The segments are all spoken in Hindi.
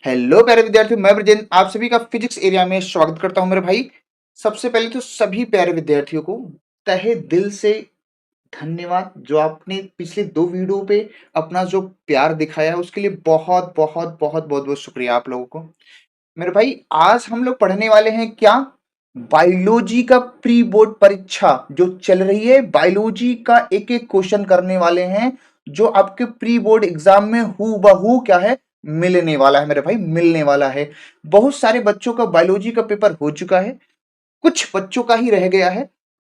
हेलो प्यारे विद्यार्थियों, मैं ब्रजेंद्र आप सभी का फिजिक्स एरिया में स्वागत करता हूं मेरे भाई। सबसे पहले तो सभी प्यारे विद्यार्थियों को तहे दिल से धन्यवाद, जो आपने पिछले 2 वीडियो पे अपना जो प्यार दिखाया है उसके लिए बहुत बहुत बहुत बहुत बहुत शुक्रिया आप लोगों को। मेरे भाई, आज हम लोग पढ़ने वाले हैं क्या? बायोलॉजी का प्री बोर्ड परीक्षा जो चल रही है, बायोलॉजी का एक एक क्वेश्चन करने वाले हैं जो आपके प्री बोर्ड एग्जाम में हूबहू क्या है, मिलने वाला है मेरे भाई, मिलने वाला है। बहुत सारे बच्चों का बायोलॉजी का पेपर हो चुका है, कुछ बच्चों का ही रह गया है।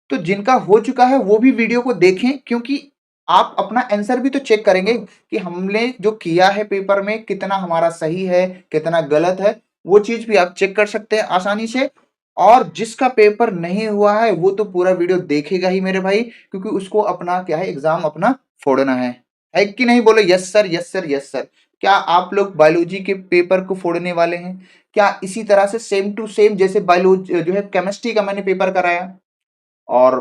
तो जिनका हो चुका है वो भी वीडियो को देखें, क्योंकि आप अपना आंसर भी तो चेक करेंगे कि हमने जो किया है पेपर में कितना हमारा सही है, कितना गलत है। वो चीज भी आप चेक कर सकते हैं आसानी से। और जिसका पेपर नहीं हुआ है वो तो पूरा वीडियो देखेगा ही मेरे भाई, क्योंकि उसको अपना क्या है, एग्जाम अपना फोड़ना है कि नहीं? बोलो yes sir, yes sir, yes sir. क्या आप लोग बायोलॉजी के पेपर को फोड़ने वाले हैं? क्या इसी तरह से सेम टू सेम जैसे बायोलॉजी जो है, केमिस्ट्री का मैंने पेपर कराया और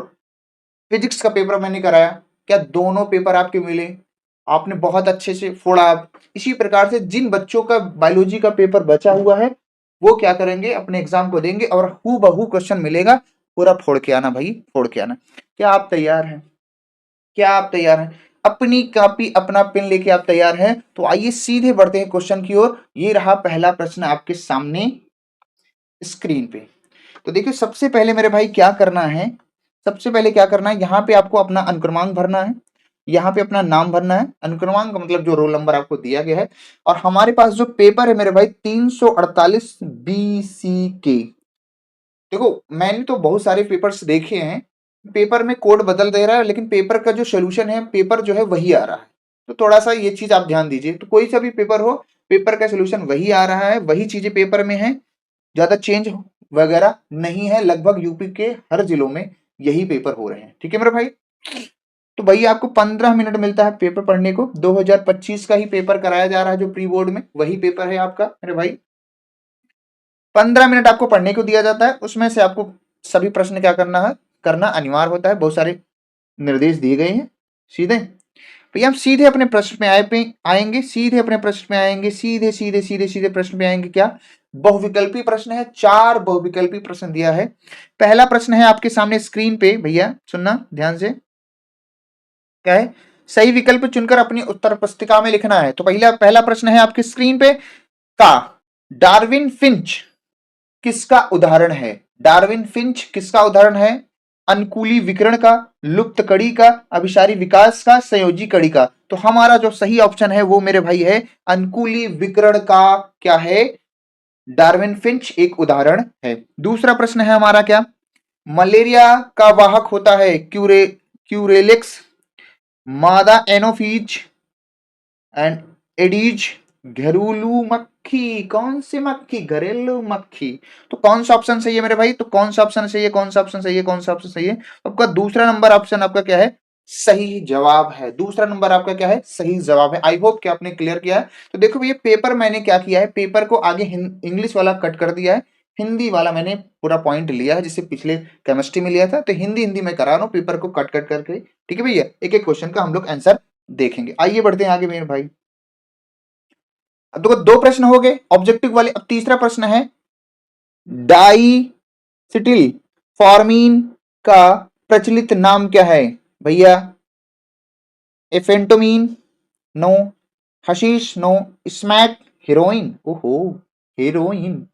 फिजिक्स का पेपर मैंने कराया, क्या दोनों पेपर आपके मिले? आपने बहुत अच्छे से फोड़ा। इसी प्रकार से जिन बच्चों का बायोलॉजी का पेपर बचा हुआ है वो क्या करेंगे, अपने एग्जाम को देंगे और हु बहू क्वेश्चन मिलेगा, पूरा फोड़ के आना भाई, फोड़ के आना। क्या आप तैयार हैं? क्या आप तैयार हैं? अपनी कॉपी अपना पेन लेके आप तैयार हैं? तो आइए सीधे बढ़ते हैं क्वेश्चन की ओर। ये रहा पहला प्रश्न आपके सामने स्क्रीन पे। तो देखिए, सबसे पहले मेरे भाई क्या करना है, सबसे पहले क्या करना है, यहाँ पे आपको अपना अनुक्रमांक भरना है, यहाँ पे अपना नाम भरना है। अनुक्रमांक मतलब जो रोल नंबर आपको दिया गया है। और हमारे पास जो पेपर है मेरे भाई, 348 BC के। देखो, मैंने तो बहुत सारे पेपर्स देखे हैं, पेपर में कोड बदल दे रहा है, लेकिन पेपर का जो सोल्यूशन है, पेपर जो है वही आ रहा है। तो थोड़ा सा ये चीज आप ध्यान दीजिए। तो कोई सा भी पेपर हो, पेपर का सोल्यूशन वही आ रहा है, वही चीजें पेपर में है, ज्यादा चेंज वगैरह नहीं है। लगभग यूपी के हर जिलों में यही पेपर हो रहे हैं, ठीक है मेरे भाई। तो भैया आपको 15 मिनट मिलता है पेपर पढ़ने को। 2025 का ही पेपर कराया जा रहा है, जो प्री बोर्ड में वही पेपर है आपका मेरे भाई। 15 मिनट आपको पढ़ने को दिया जाता है, उसमें से आपको सभी प्रश्न क्या करना है, करना अनिवार्य होता है। बहुत सारे निर्देश दिए गए हैं। सीधे भैया हम सीधे अपने प्रश्न में आएंगे, सीधे अपने प्रश्न में आएंगे, सीधे सीधे सीधे सीधे प्रश्न में आएंगे। क्या बहुविकल्पी प्रश्न है, 4 बहुविकल्पी प्रश्न दिया है। पहला प्रश्न है आपके सामने स्क्रीन पे, भैया सुनना ध्यान से। क्या है? सही विकल्प चुनकर अपनी उत्तर पुस्तिका में लिखना है। तो पहला प्रश्न है आपकी स्क्रीन पे, का डार्विन फिंच किसका उदाहरण है? डार्विन फिंच किसका उदाहरण है? अनुकूली विकर्ण का, लुप्त कड़ी का, अभिसारी विकास का, संयोजी कड़ी का। तो हमारा जो सही ऑप्शन है वो मेरे भाई है अनुकूली विकर्ण का। क्या है? डार्विन फिंच एक उदाहरण है। दूसरा प्रश्न है हमारा क्या? मलेरिया का वाहक होता है क्यूरेलिक्स, मादा एनोफीज एंड एडीज, घरेलू मक्खी। कौन सी मक्खी? घरेलू मक्खी। तो कौन सा ऑप्शन सही है मेरे भाई? तो कौन सा ऑप्शन सही है, कौन सा ऑप्शन सही है, कौन सा ऑप्शन सही है? आपका दूसरा नंबर ऑप्शन आपका क्या है? सही जवाब है। दूसरा नंबर आपका क्या है? सही जवाब है। आई होप कि आपने क्लियर किया है। तो देखो भैया, पेपर मैंने क्या किया है, पेपर को आगे इंग्लिश वाला कट कर दिया है, हिंदी वाला मैंने पूरा पॉइंट लिया है, जिससे पिछले केमिस्ट्री में लिया था। तो हिंदी हिंदी में करा रहा हूँ, पेपर को कट कट करके। ठीक है भैया, एक एक क्वेश्चन का हम लोग आंसर देखेंगे। आइए बढ़ते हैं आगे मेरे भाई। अब देखो, 2 प्रश्न हो गए ऑब्जेक्टिव वाले। अब तीसरा प्रश्न है, डाइसिटिल फॉर्मीन का प्रचलित नाम क्या है भैया? Amphetamine, no. हशीश, नो। स्मैक, हीरोइन, ओहो, हीरोइन।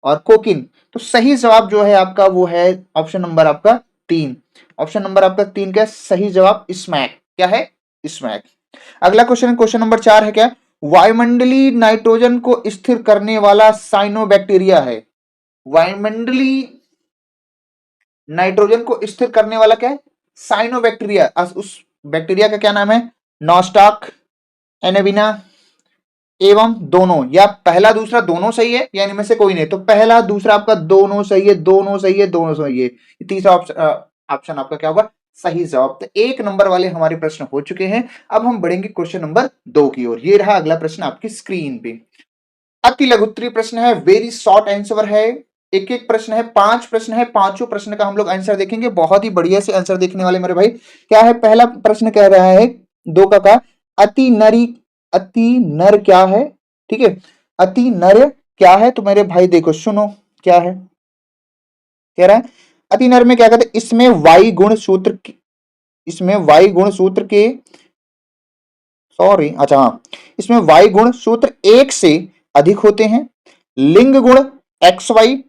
और कोकिन। तो सही जवाब जो है आपका वो है ऑप्शन नंबर आपका 3। ऑप्शन नंबर आपका 3 क्या? सही जवाब स्मैक। क्या है? स्मैक। अगला क्वेश्चन, क्वेश्चन नंबर 4 है क्या? वायुमंडलीय नाइट्रोजन को स्थिर करने वाला साइनोबैक्टीरिया है। वायुमंडलीय नाइट्रोजन को स्थिर करने वाला क्या है? साइनोबैक्टीरिया। उस बैक्टीरिया का क्या नाम है? नॉस्टॉक, एनेबिना एवं दोनों, या पहला दूसरा दोनों सही है या इनमें से कोई नहीं? तो पहला दूसरा आपका दोनों सही है, दोनों सही है, दोनों सही है। तीसरा ऑप्शन आपका क्या होगा? सही जवाब। तो 1 नंबर वाले हमारे प्रश्न हो चुके हैं। अब हम बढ़ेंगे क्वेश्चन नंबर 2 की ओर। ये रहा अगला प्रश्न आपकी स्क्रीन पे। अति लघु उत्तरीय प्रश्न है, वेरी शॉर्ट आंसर है। एक एक प्रश्न है, 5 प्रश्न है, पांचों प्रश्न का हम लोग आंसर देखेंगे। बहुत ही बढ़िया से आंसर देखने वाले मेरे भाई। क्या है? पहला प्रश्न कह रहा है 2 का अति नर क्या है? ठीक है। अति नर क्या है? तो मेरे भाई देखो सुनो क्या है, कह रहा है अति नर में क्या कहते हैं, इसमें वाई गुण सूत्र इसमें वाई गुण सूत्र के, सॉरी, अच्छा हाँ, इसमें वाई गुण सूत्र एक से अधिक होते हैं, लिंग गुण एक्स वाई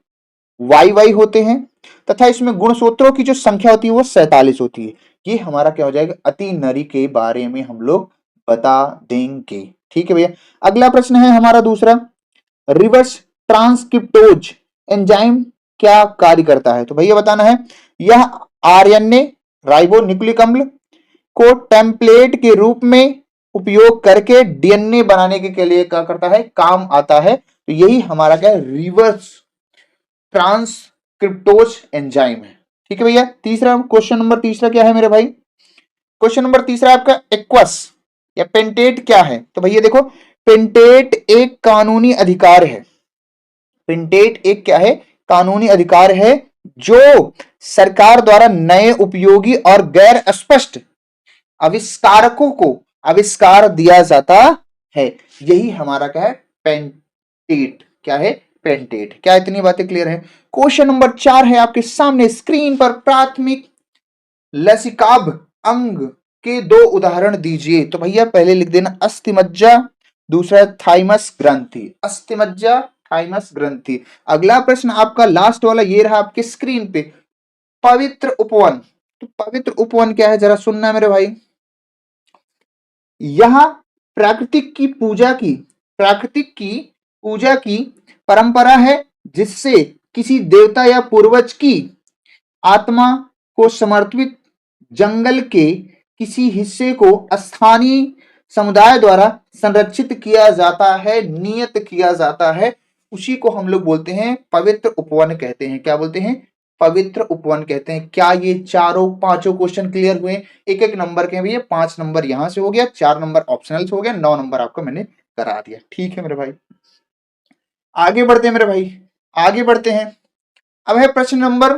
वाई वाई होते हैं, तथा इसमें गुण सूत्रों की जो संख्या होती है वो 47 होती है। ये हमारा क्या हो जाएगा, अति नरी के बारे में हम लोग बता देंगे। ठीक है भैया। अगला प्रश्न है हमारा दूसरा, रिवर्स ट्रांसक्रिप्टोज एंजाइम क्या कार्य करता है? तो भैया बताना है, यह आरएनए राइबो न्यूक्लिक अम्ल को टेम्पलेट के रूप में उपयोग करके डीएनए बनाने के लिए क्या करता है, काम आता है। तो यही हमारा क्या है, रिवर्स ट्रांसक्रिप्टोज एंजाइम है। ठीक है भैया। तीसरा क्वेश्चन नंबर तीसरा क्या है मेरे भाई, क्वेश्चन नंबर तीसरा आपका एक्वस या पेंटेट क्या है? तो भैया देखो, पेंटेट एक कानूनी अधिकार है। पेंटेट एक क्या है, कानूनी अधिकार है जो सरकार द्वारा नए उपयोगी और गैर स्पष्ट आविष्कारकों को आविष्कार दिया जाता है। यही हमारा क्या है, पेंटेट। क्या है, पेंटेट। क्या इतनी बातें क्लियर है? क्वेश्चन नंबर 4 है आपके सामने स्क्रीन पर, प्राथमिक लसिकाभ अंग के दो उदाहरण दीजिए। तो भैया पहले लिख देना अस्थिमज्जा, दूसरा थाइमस ग्रंथि। अस्थिमज्जा, थाइमस ग्रंथि। अगला प्रश्न आपका लास्ट वाला ये रहा आपके स्क्रीन पे, पवित्र उपवन। तो पवित्र उपवन क्या है, जरा सुनना मेरे भाई। यह प्राकृतिक की पूजा की परंपरा है जिससे किसी देवता या पूर्वज की आत्मा को समर्पित जंगल के किसी हिस्से को स्थानीय समुदाय द्वारा संरक्षित किया जाता है, नियत किया जाता है। उसी को हम लोग बोलते हैं पवित्र उपवन कहते हैं। क्या बोलते हैं, पवित्र उपवन कहते हैं। क्या ये चारों पांचों क्वेश्चन क्लियर हुए? एक एक नंबर के भैया, 5 नंबर यहां से हो गया, 4 नंबर ऑप्शनल से हो गया, 9 नंबर आपको मैंने करा दिया। ठीक है मेरे भाई, आगे बढ़ते हैं मेरे भाई, आगे बढ़ते हैं। अब है प्रश्न नंबर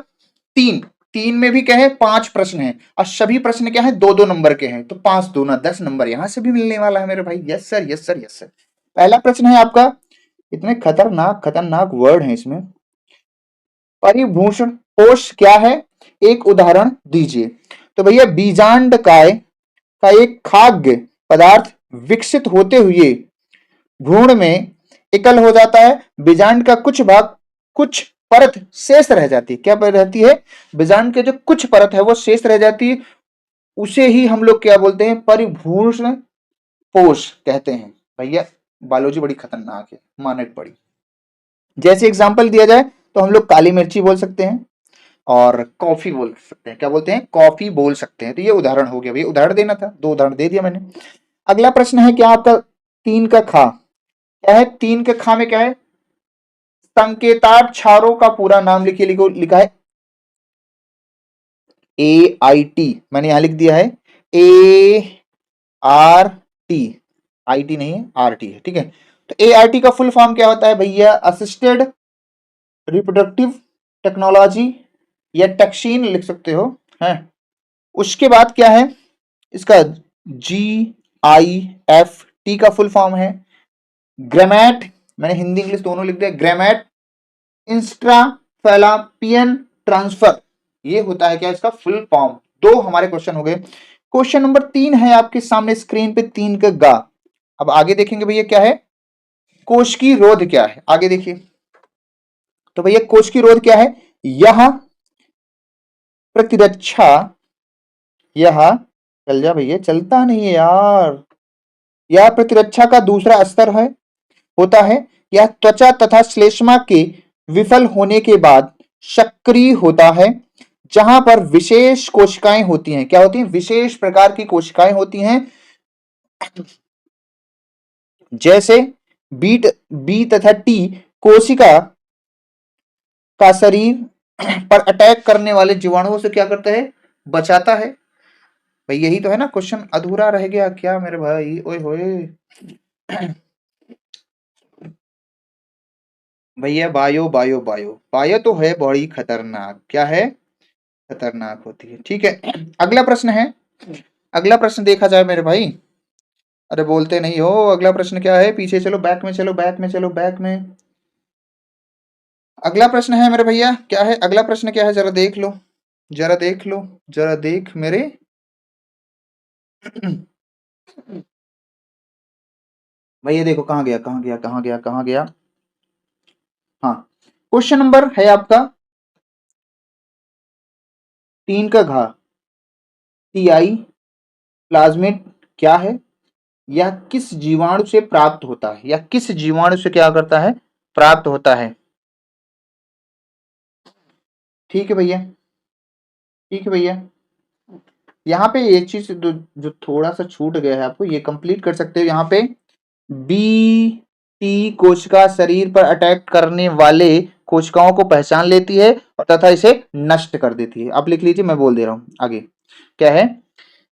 3। 3 में भी क्या है, 5 प्रश्न है और सभी प्रश्न क्या है, 2-2 नंबर के हैं। तो 5 दूना 10 नंबर यहां से भी मिलने वाला है मेरे भाई। Yes sir, yes sir, yes sir. पहला प्रश्न है आपका, इतने खतरनाक खतरनाक वर्ड है इसमें, परिभूषण कोश क्या है, एक उदाहरण दीजिए। तो भैया बीजांड काय का एक खाद्य पदार्थ विकसित होते हुए भ्रूण में एकल हो जाता है। बीजांड का कुछ भाग, कुछ परत शेष रह जाती है। क्या रहती है, बीजांड के जो कुछ परत है वो शेष रह जाती है, उसे ही हम लोग क्या बोलते हैं, परिभूषण कोश कहते हैं। भैया बायोलॉजी बड़ी खतरनाक है, मानक पड़ी। जैसे एग्जांपल दिया जाए तो हम लोग काली मिर्ची बोल सकते हैं और कॉफी बोल सकते हैं। क्या बोलते हैं, कॉफी बोल सकते हैं। तो ये उदाहरण हो गया भैया, उदाहरण देना था, 2 उदाहरण दे दिया मैंने। अगला प्रश्न है क्या आपका, 3 का खा क्या है, 3 के खा में क्या है, संकेतार्थ क्षारों का पूरा नाम लिखिए। लिखा है AIT, मैंने यहां लिख दिया है ART, IT नहीं है, RT है। ठीक है, तो ART का फुल फॉर्म क्या होता है भैया, असिस्टेड रिप्रोडक्टिव टेक्नोलॉजी या टैक्सीन लिख सकते हो, है। उसके बाद क्या है इसका, GIFT का फुल फॉर्म है ग्रेमैट, मैंने हिंदी इंग्लिश दोनों लिख दिया, ग्रेमैट इंस्ट्राफेलापियन ट्रांसफर। ये होता है क्या इसका फुल फॉर्म। 2 हमारे क्वेश्चन हो गए। क्वेश्चन नंबर 3 है आपके सामने स्क्रीन पे, 3 का गा। अब आगे देखेंगे भैया क्या है, कोश की रोध क्या है, आगे देखिए। तो भैया कोश की रोध क्या है, यह प्रतिरक्षा, यह, चल जा भैया, चलता नहीं है यार, यह प्रतिरक्षा का दूसरा स्तर है, होता है। यह त्वचा तथा श्लेष्मा के विफल होने के बाद सक्रिय होता है, जहां पर विशेष कोशिकाएं होती हैं। क्या होती हैं, विशेष प्रकार की कोशिकाएं होती हैं, जैसे बीट बी तथा टी कोशिका का शरीर पर अटैक करने वाले जीवाणुओं से क्या करता है, बचाता है। भाई यही तो है ना, क्वेश्चन अधूरा रह गया क्या मेरे भाई, ओए होए। भैया बायो बायो बायो बायो तो है बड़ी खतरनाक, क्या है, खतरनाक होती है। ठीक है, अगला प्रश्न है, अगला प्रश्न देखा जाए मेरे भाई, अरे बोलते नहीं हो। अगला प्रश्न क्या है? पीछे चलो, बैक में चलो, बैक में चलो, बैक में। अगला प्रश्न है मेरे भैया, क्या है अगला प्रश्न? क्या है जरा देख लो, जरा देख लो, जरा देख मेरे। भैया देखो कहाँ गया, कहाँ गया, कहाँ गया, कहाँ गया। हाँ, क्वेश्चन नंबर है आपका 3 का घा। टीआई प्लाज्मिड क्या है? यह किस जीवाणु से प्राप्त होता है? या किस जीवाणु से क्या करता है? प्राप्त होता है। ठीक है भैया, ठीक है भैया। यहाँ पे एक चीज जो थोड़ा सा छूट गया है, आपको ये कंप्लीट कर सकते हो। यहाँ पे बी टी कोशिका शरीर पर अटैक करने वाले कोशिकाओं को पहचान लेती है और तथा इसे नष्ट कर देती है। आप लिख लीजिए, मैं बोल दे रहा हूं आगे। क्या है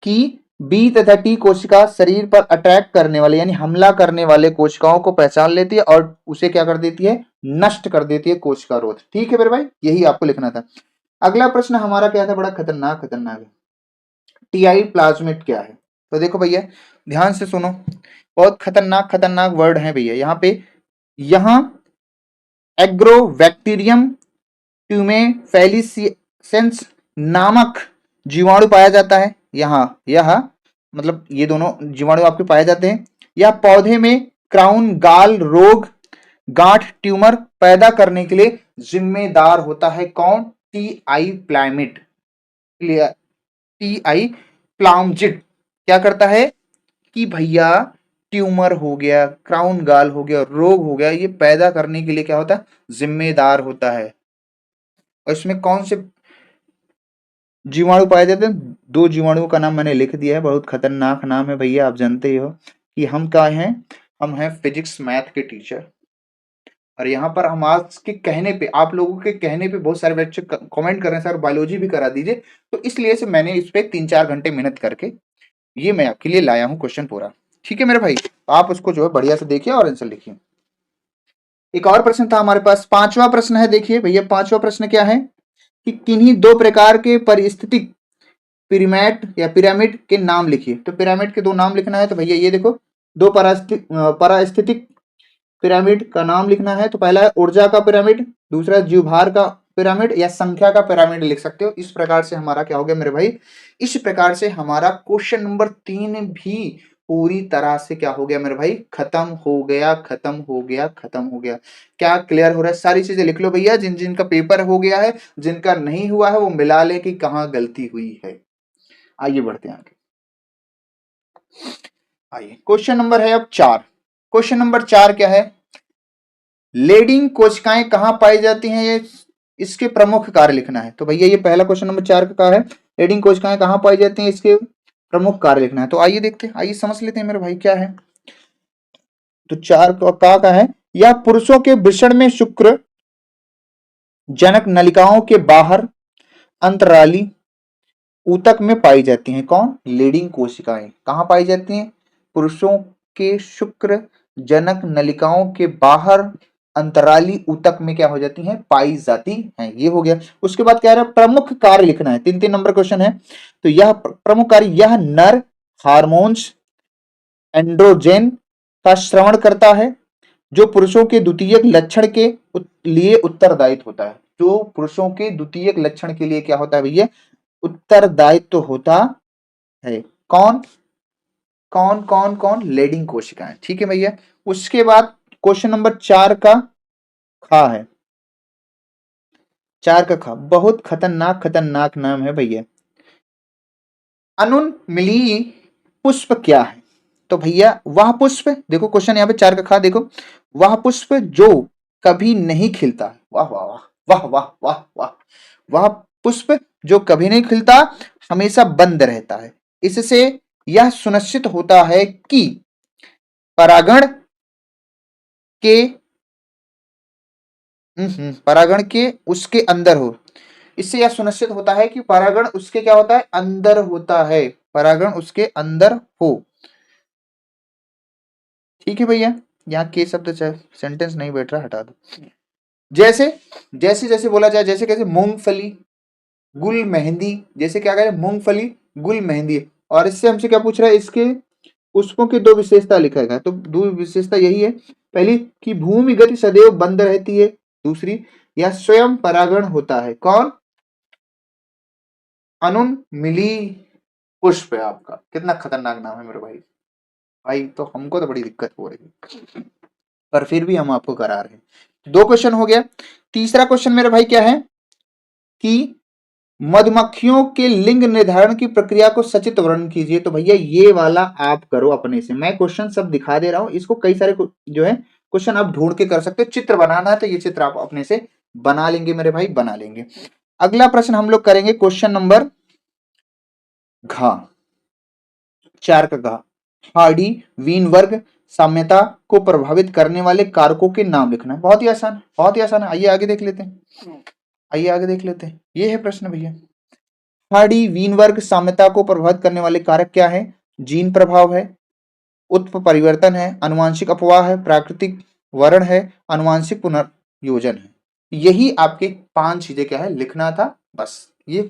कि बी तथा टी कोशिका शरीर पर अटैक करने वाले यानी हमला करने वाले कोशिकाओं को पहचान लेती है और उसे क्या कर देती है? नष्ट कर देती है कोशिका रोध। ठीक है मेरे भाई, यही आपको लिखना था। अगला प्रश्न हमारा क्या था? बड़ा खतरनाक खतरनाक है। टीआई प्लाज्मिड क्या है? तो देखो भैया, ध्यान से सुनो, बहुत खतरनाक खतरनाक वर्ड है भैया यहाँ पे। यहाँ एग्रोबैक्टीरियम ट्यूमेफेलिसेंस नामक जीवाणु पाया जाता है। यहाँ यह मतलब ये दोनों जीवाणु आपके पाए जाते हैं। यह पौधे में क्राउन गाल रोग, गांठ, ट्यूमर पैदा करने के लिए जिम्मेदार होता है। कौन? टी आई प्लाइमिड, टी आई प्लामजिड क्या करता है कि भैया ट्यूमर हो गया, क्राउन गाल हो गया, रोग हो गया, ये पैदा करने के लिए क्या होता है? जिम्मेदार होता है। और इसमें कौन से जीवाणु पाए जाते हैं? 2 जीवाणुओं का नाम मैंने लिख दिया है, बहुत खतरनाक नाम है भैया। आप जानते ही हो कि हम क्या हैं? हम हैं फिजिक्स मैथ के टीचर। और यहाँ पर हम आज के कहने पे, आप लोगों के कहने पे बहुत सारे बच्चे कमेंट कर रहे हैं सर बायोलॉजी भी करा दीजिए, तो इसलिए से मैंने इस पे 3-4 घंटे मेहनत करके ये मैं आपके लिए लाया हूँ क्वेश्चन पूरा। ठीक है मेरे भाई, तो आप उसको जो है बढ़िया से देखिए और आंसर लिखिए। एक और प्रश्न था हमारे पास, 5वां प्रश्न है। देखिए भैया 5वां प्रश्न क्या है कि किन्हीं 2 प्रकार के परिस्थितिक पिरामिड या पिरामिड के नाम लिखिए। तो पिरामिड के 2 नाम लिखना है। तो भैया ये देखो, 2 परास्थितिक पिरामिड का नाम लिखना है। तो पहला है ऊर्जा का पिरामिड, दूसरा जीवभार का पिरामिड या संख्या का पिरामिड लिख सकते हो। इस प्रकार से हमारा क्या हो गया मेरे भाई? इस प्रकार से हमारा क्वेश्चन नंबर 3 भी पूरी तरह से क्या हो गया मेरे भाई? खत्म हो गया, खत्म हो गया, खत्म हो गया। क्या क्लियर हो रहा है? सारी चीजें लिख लो भैया, जिन जिनका पेपर हो गया है, जिनका नहीं हुआ है वो मिला ले कि कहाँ गलती हुई है। आइए बढ़ते हैं आगे। आइए क्वेश्चन नंबर है अब 4। क्वेश्चन नंबर 4 क्या है? लेडिंग कोशिकाएं कहाँ पाई जाती हैं? ये इसके प्रमुख कार्य लिखना है। तो भैया ये पहला क्वेश्चन नंबर 4 का है, लेडिंग कोशिकाएं कहाँ पाई जाती हैं, इसके प्रमुख कार्य लिखना है। तो आइए देखते हैं, आइए समझ लेते हैं मेरे भाई क्या है। तो 4 का है, यह पुरुषों के वृषण में शुक्र जनक नलिकाओं के बाहर अंतराली ऊतक में पाई जाती हैं। कौन? लीडिंग कोशिकाएं कहाँ पाई जाती हैं? पुरुषों के शुक्र जनक नलिकाओं के बाहर अंतराली ऊतक में क्या हो जाती हैं? पाई जाती हैं। ये हो गया। उसके बाद क्या है? प्रमुख कार्य लिखना है। 3-3 नंबर क्वेश्चन है। तो यह प्रमुख कार्य, यह नर हार्मोन्स एंड्रोजेन का श्रवण करता है जो पुरुषों के द्वितीयक लक्षण के लिए उत्तरदायित्व होता है। जो पुरुषों के द्वितीयक लक्षण के लिए क्या होता है भैया? उत्तरदायित्व होता है। कौन कौन कौन कौन? लेडिंग कोशिकाएं। ठीक है भैया। उसके बाद क्वेश्चन नंबर 4 का खा है। 4 का खा बहुत खतरनाक खतरनाक नाम है भैया। अनुन्मिली पुष्प क्या है? तो भैया वह पुष्प, देखो क्वेश्चन यहाँ पे 4 का खा देखो, वह पुष्प जो कभी नहीं खिलता। वाह वाह वाह वाह वाह वाह वाह। वह पुष्प जो कभी नहीं खिलता, हमेशा बंद रहता है। इससे यह सुनिश्चित होता है कि परागण के परागण के उसके अंदर हो। इससे यह सुनिश्चित होता है कि परागण उसके क्या होता है? अंदर होता है। परागण उसके अंदर हो। ठीक है भैया, यहाँ के शब्द सेंटेंस नहीं बैठ रहा, हटा दो। जैसे जैसे जैसे बोला जाए, जैसे कैसे? मूंगफली, गुल मेहंदी। जैसे क्या करें? मूंगफली, गुल मेहंदी। और इससे हमसे क्या पूछ रहा है? इसके पुष्पों की दो विशेषता लिखा गया, तो दो विशेषता यही है, पहली कि भूमि गति सदैव बंद रहती है, दूसरी या स्वयं परागण होता है। कौन? अनुनमिली पुष्प है आपका। कितना खतरनाक नाम है मेरे भाई। भाई तो हमको तो बड़ी दिक्कत हो रही है, पर फिर भी हम आपको करा रहे हैं। दो क्वेश्चन हो गया। तीसरा क्वेश्चन मेरे भाई क्या है कि मधुमक्खियों के लिंग निर्धारण की प्रक्रिया को सचित्र वर्णन कीजिए। तो भैया ये वाला आप करो अपने से, मैं क्वेश्चन सब दिखा दे रहा हूं, इसको कई सारे जो है क्वेश्चन आप ढूंढ के कर सकते हो। चित्र बनाना है तो ये चित्र आप अपने से बना लेंगे मेरे भाई, बना लेंगे। अगला प्रश्न हम लोग करेंगे क्वेश्चन नंबर घ, 4 का घ। हार्डी वीन वर्ग साम्यता को प्रभावित करने वाले कारकों के नाम लिखना है। बहुत ही आसान, बहुत ही आसान है। आइए आगे देख लेते हैं, आइए आगे देख लेते हैं। ये है प्रश्न भैया, हार्डी वीन वर्ग साम्यता को प्रभावित करने वाले कारक क्या है? जीन प्रभाव है, उत्परिवर्तन है, अनुवांशिक अपवाह है, प्राकृतिक वर्ण है, अनुवांशिक पुनर्योजन है। यही आपके 5 चीजें क्या है लिखना था बस। ये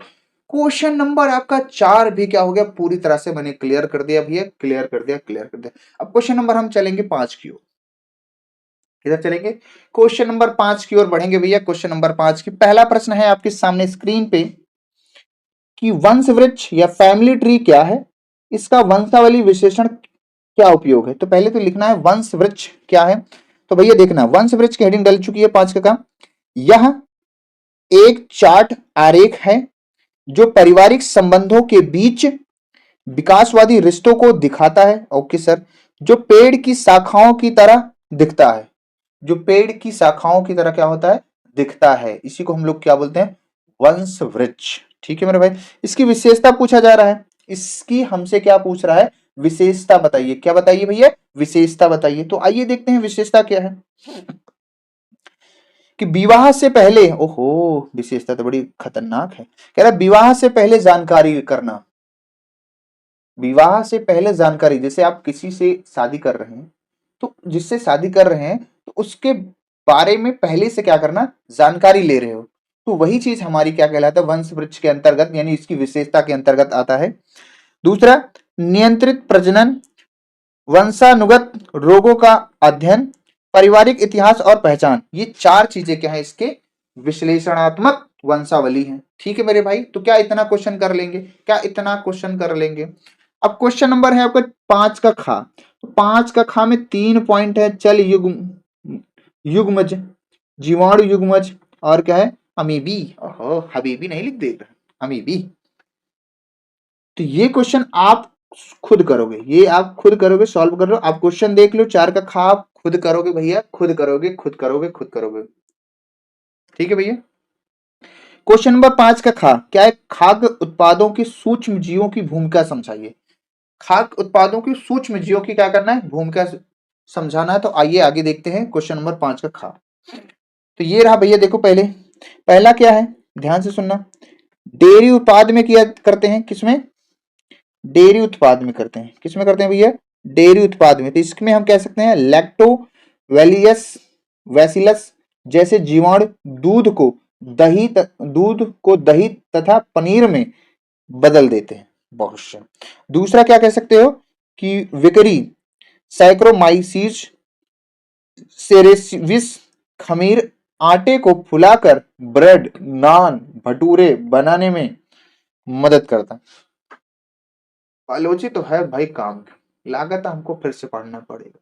क्वेश्चन नंबर आपका 4 भी क्या हो गया, पूरी तरह से मैंने क्लियर कर दिया भैया, क्लियर कर दिया, क्लियर कर दिया। अब क्वेश्चन नंबर हम चलेंगे 5 की ओर। किधर चलेंगे? क्वेश्चन नंबर 5 की ओर बढ़ेंगे भैया। क्वेश्चन नंबर 5 की पहला प्रश्न है आपके सामने स्क्रीन पे कि वंशवृक्ष या फैमिली ट्री क्या है, इसका वंशावली विशेषण क्या उपयोग है। तो पहले तो लिखना है वंश वृक्ष क्या है। तो भैया देखना, वंश वृक्ष की हेडिंग डल चुकी है 5 का काम। यह एक चार्ट आरेख है जो पारिवारिक संबंधों के बीच विकासवादी रिश्तों को दिखाता है। Okay sir. जो पेड़ की शाखाओं की तरह दिखता है, जो पेड़ की शाखाओं की तरह क्या होता है, दिखता है, इसी को हम लोग क्या बोलते हैं, वंश वृक्ष। ठीक है मेरे भाई। इसकी विशेषता पूछा जा रहा है, इसकी हमसे क्या पूछ रहा है, विशेषता बताइए। क्या बताइए भैया, विशेषता बताइए। तो आइए देखते हैं विशेषता क्या है कि विवाह से पहले, ओहो विशेषता तो बड़ी खतरनाक है। कह रहा विवाह से पहले जानकारी करना, विवाह से पहले जानकारी, जैसे आप किसी से शादी कर रहे हैं, तो जिससे शादी कर रहे हैं तो उसके बारे में पहले से क्या करना, जानकारी ले रहे हो, तो वही चीज हमारी क्या कहलाता है, वंश वृक्ष के अंतर्गत, यानी इसकी विशेषता के अंतर्गत आता है। दूसरा, नियंत्रित प्रजनन, वंशानुगत रोगों का अध्ययन, पारिवारिक इतिहास और पहचान, ये 4 चीजें क्या है, इसके विश्लेषणात्मक वंशावली है। ठीक है मेरे भाई। तो क्या इतना क्वेश्चन कर लेंगे, क्या इतना क्वेश्चन कर लेंगे। अब क्वेश्चन नंबर है आपका 5 का खा। तो 5 का खा में 3 पॉइंट है, चल युग्मज, जीवाणु युग्मज, और क्या है, अमीबी। ओहो हबीबी नहीं लिख देगा, अमीबी। तो ये क्वेश्चन आप खुद करोगे, ये आप खुद करोगे, सॉल्व कर लो आप, क्वेश्चन देख लो 4 का खा, आप खुद करोगे भैया, खुद करोगे, खुद करोगे, खुद करोगे। ठीक है भैया। क्वेश्चन नंबर 5 का खा क्या है, खाद्य उत्पादों की सूक्ष्म जीवों की भूमिका समझाइए। खाद्य उत्पादों की सूक्ष्म जीवों की क्या करना है, भूमिका समझाना है। तो आइए आगे देखते हैं क्वेश्चन नंबर 5 का खा। तो ये रहा भैया, देखो पहले, पहला क्या है, ध्यान से सुनना, डेयरी उत्पाद में किया करते हैं, किसमें, डेयरी उत्पाद में करते हैं, किसमें करते हैं भैया, डेयरी उत्पाद में। तो इसमें हम कह सकते हैं लैक्टो वेलियस वैसिलस जैसे जीवाणु दूध को दही तथा पनीर में बदल देते हैं। बहुत अच्छा। दूसरा क्या कह सकते हो कि विकरी सैक्रोमाइसीज सेरेसिविस खमीर आटे को फुलाकर ब्रेड, नान, भटूरे बनाने में मदद करता है। बायोलॉजी तो है भाई काम की, लागत हमको फिर से पढ़ना पड़ेगा।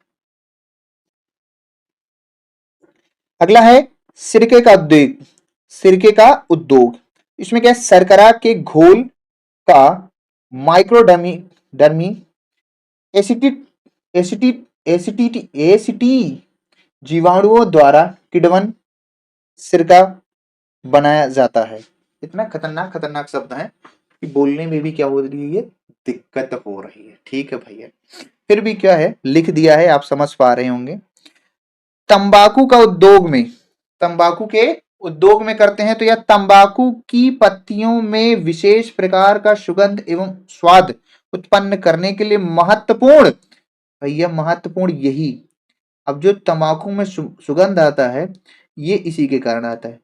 अगला है सिरके का उद्योग, सिरके का उद्योग। इसमें क्या है, शर्करा के घोल का माइक्रोडर्मी डर्मी एसिटिट एसिटिट एसिटिट एसिटी जीवाणुओं द्वारा किण्वन सिरका बनाया जाता है। इतना खतरनाक खतरनाक शब्द है कि बोलने में भी क्या हो रही है, दिक्कत हो रही है। ठीक है भैया, फिर भी क्या है लिख दिया है, आप समझ पा रहे होंगे। तंबाकू का उद्योग में, तंबाकू के उद्योग में करते हैं, तो यह तंबाकू की पत्तियों में विशेष प्रकार का सुगंध एवं स्वाद उत्पन्न करने के लिए महत्वपूर्ण, भैया महत्वपूर्ण यही, अब जो तंबाकू में सुगंध आता है ये इसी के कारण आता है,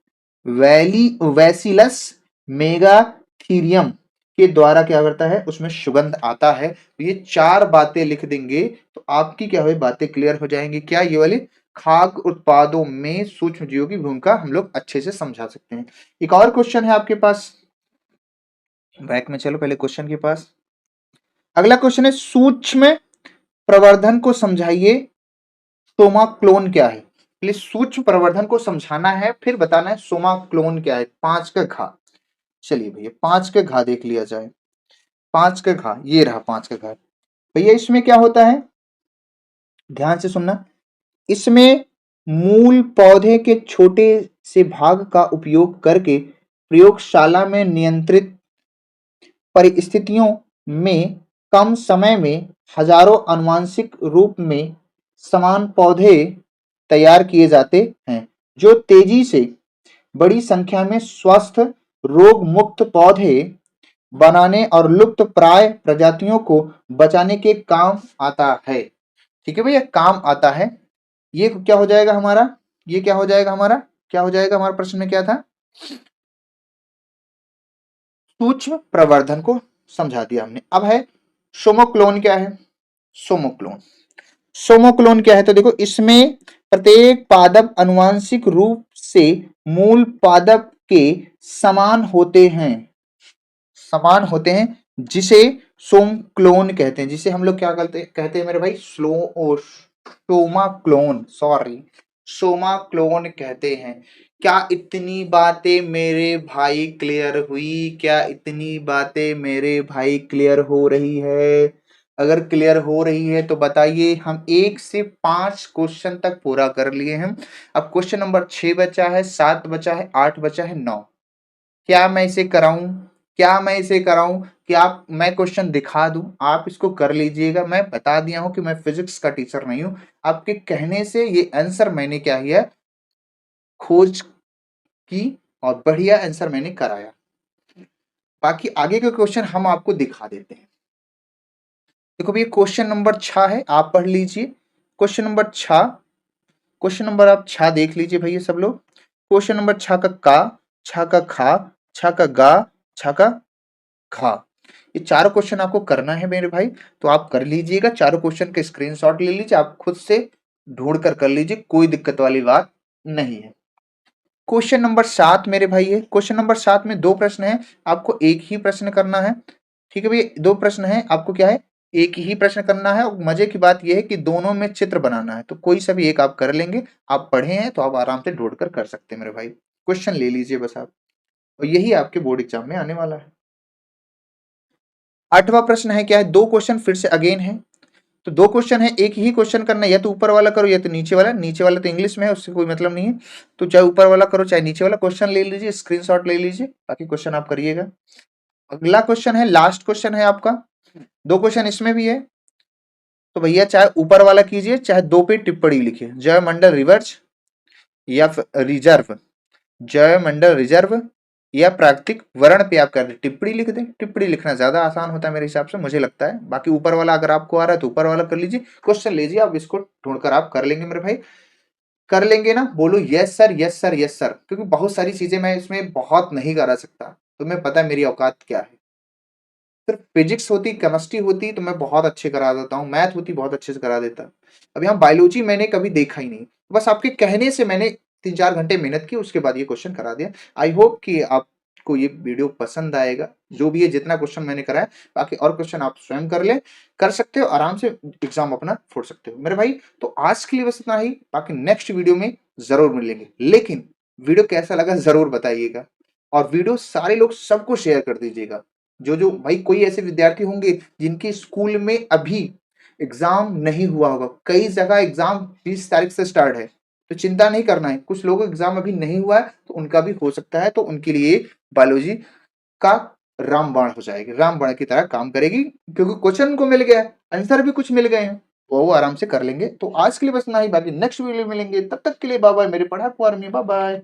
वैसिलस मेगाथीरियम के द्वारा क्या करता है, उसमें सुगंध आता है। तो ये 4 बातें लिख देंगे तो आपकी क्या हुई, बातें क्लियर हो जाएंगी। क्या ये वाली खाद्य उत्पादों में सूक्ष्म जीवों की भूमिका हम लोग अच्छे से समझा सकते हैं। एक और क्वेश्चन है आपके पास, बैक में चलो पहले क्वेश्चन के पास। अगला क्वेश्चन है सूक्ष्म प्रवर्धन को समझाइए, सोमा क्लोन क्या है। पहले सूक्ष्म प्रवर्धन को समझाना है, फिर बताना है सोमा क्लोन क्या है। 5 का घा, चलिए भैया 5 का घा देख लिया जाए। 5 का घा, ये रहा 5 का घा। भैया इसमें क्या होता है, ध्यान से सुनना। इसमें मूल पौधे के छोटे से भाग का उपयोग करके प्रयोगशाला में नियंत्रित परिस्थितियों में कम समय में हजारों आनुवंशिक रूप में समान पौधे तैयार किए जाते हैं, जो तेजी से बड़ी संख्या में स्वस्थ रोग मुक्त पौधे बनाने और लुप्त प्राय प्रजातियों को बचाने के काम आता है। ठीक है भैया, काम आता है। ये क्या हो जाएगा हमारा, ये क्या हो जाएगा हमारा, क्या हो जाएगा हमारा, प्रश्न में क्या था, सूक्ष्म प्रवर्धन को समझा दिया हमने। अब है सोमोक्लोन क्या है, सोमोक्लोन। सोमोक्लोन क्या है, तो देखो इसमें प्रत्येक पादप आनुवंशिक रूप से मूल पादप के समान होते हैं, समान होते हैं, जिसे सोम क्लोन कहते हैं, जिसे हम लोग क्या कहते हैं मेरे भाई, Soma clone, sorry Soma clone कहते हैं। क्या इतनी बातें मेरे भाई क्लियर हुई, क्या इतनी बातें मेरे भाई क्लियर हो रही है। अगर क्लियर हो रही है तो बताइए। हम 1 से 5 क्वेश्चन तक पूरा कर लिए हैं। अब क्वेश्चन नंबर 6 बचा है, 7 बचा है, 8 बचा है, 9। क्या मैं इसे कराऊं, क्या मैं इसे कराऊं, कि आप, मैं क्वेश्चन दिखा दूं, आप इसको कर लीजिएगा। मैं बता दिया हूं कि मैं फिजिक्स का टीचर नहीं हूं, आपके कहने से ये आंसर मैंने क्या किया, खोज की और बढ़िया आंसर मैंने कराया। बाकी आगे के क्वेश्चन हम आपको दिखा देते हैं। देखो भैया क्वेश्चन नंबर 6 है, आप पढ़ लीजिए। क्वेश्चन नंबर 6, क्वेश्चन नंबर आप 6 देख लीजिए भैया सब लोग। क्वेश्चन नंबर 6 का, 6 का खा, 6 का गा, 6 का खा, ये चारों क्वेश्चन आपको करना है मेरे भाई। तो आप कर लीजिएगा, चारों क्वेश्चन के स्क्रीनशॉट ले लीजिए, आप खुद से ढूंढ कर लीजिए, कोई दिक्कत वाली बात नहीं है। क्वेश्चन नंबर 7 मेरे भाई है। क्वेश्चन नंबर 7 में 2 प्रश्न है, आपको एक ही प्रश्न करना है। ठीक है भैया, 2 प्रश्न है, आपको क्या है, एक ही प्रश्न करना है। और मजे की बात यह है कि दोनों में चित्र बनाना है, तो कोई सा भी एक आप कर लेंगे। आप पढ़े हैं तो आप आराम से ढूंढ कर सकते हैं मेरे भाई। क्वेश्चन ले लीजिए बस आप, और यही आपके बोर्ड एग्जाम में आने वाला है। 8वां प्रश्न है क्या है, 2 क्वेश्चन फिर से अगेन है। तो 2 क्वेश्चन है, एक ही क्वेश्चन करना है, या तो ऊपर वाला करो या तो नीचे वाला। नीचे वाला तो इंग्लिश में है, उससे कोई मतलब नहीं है, तो चाहे ऊपर वाला करो चाहे नीचे वाला। क्वेश्चन ले लीजिए, स्क्रीनशॉट ले लीजिए, बाकी क्वेश्चन आप करिएगा। अगला क्वेश्चन है, लास्ट क्वेश्चन है आपका, 2 क्वेश्चन इसमें भी है। तो भैया चाहे ऊपर वाला कीजिए, चाहे 2 पे टिप्पणी लिखिए, जय मंडल रिवर्स या रिजर्व, जय मंडल रिजर्व या प्राकृतिक वर्ण पे आप कर दे, टिप्पणी लिख दें। टिप्पणी लिखना ज्यादा आसान होता है मेरे हिसाब से, मुझे लगता है। बाकी ऊपर वाला अगर आपको आ रहा है तो ऊपर वाला कर लीजिए। क्वेश्चन लीजिए, आप इसको ढूंढकर आप कर लेंगे मेरे भाई। कर लेंगे ना, बोलो yes sir, yes sir, yes sir, क्योंकि बहुत सारी चीजें मैं इसमें बहुत नहीं करा सकता, तुम्हें पता है मेरी औकात क्या है। सिर्फ फिजिक्स होती, केमिस्ट्री होती तो मैं बहुत अच्छे करा देता हूँ, मैथ होती बहुत अच्छे से करा देता। अभी हम बायोलॉजी मैंने कभी देखा ही नहीं, बस आपके कहने से मैंने 3-4 घंटे मेहनत की, उसके बाद ये क्वेश्चन करा दिया। आई होप कि आपको ये वीडियो पसंद आएगा, जो भी है जितना क्वेश्चन मैंने कराया। बाकी और क्वेश्चन आप स्वयं कर ले, कर सकते हो, आराम से एग्जाम अपना फोड़ सकते हो मेरे भाई। तो आज के लिए बस इतना ही, बाकी नेक्स्ट वीडियो में जरूर मिलेंगे। लेकिन वीडियो कैसा लगा जरूर बताइएगा, और वीडियो सारे लोग सबको शेयर कर दीजिएगा। जो जो भाई, कोई ऐसे विद्यार्थी होंगे जिनके स्कूल में अभी एग्जाम नहीं हुआ होगा, कई जगह एग्जाम 20 तारीख से स्टार्ट है, तो चिंता नहीं करना है। कुछ लोगों का एग्जाम अभी नहीं हुआ है तो उनका भी हो सकता है, तो उनके लिए बायोलॉजी का रामबाण हो जाएगी, रामबाण की तरह काम करेगी, क्योंकि क्वेश्चन को मिल गया, आंसर भी कुछ मिल गए हैं, वो आराम से कर लेंगे। तो आज के लिए बस इतना ही, बाकी नेक्स्ट वीडियो मिलेंगे, तब तक के लिए बाय बाय मेरे पढ़ाकू आर्मी, बाय बाय।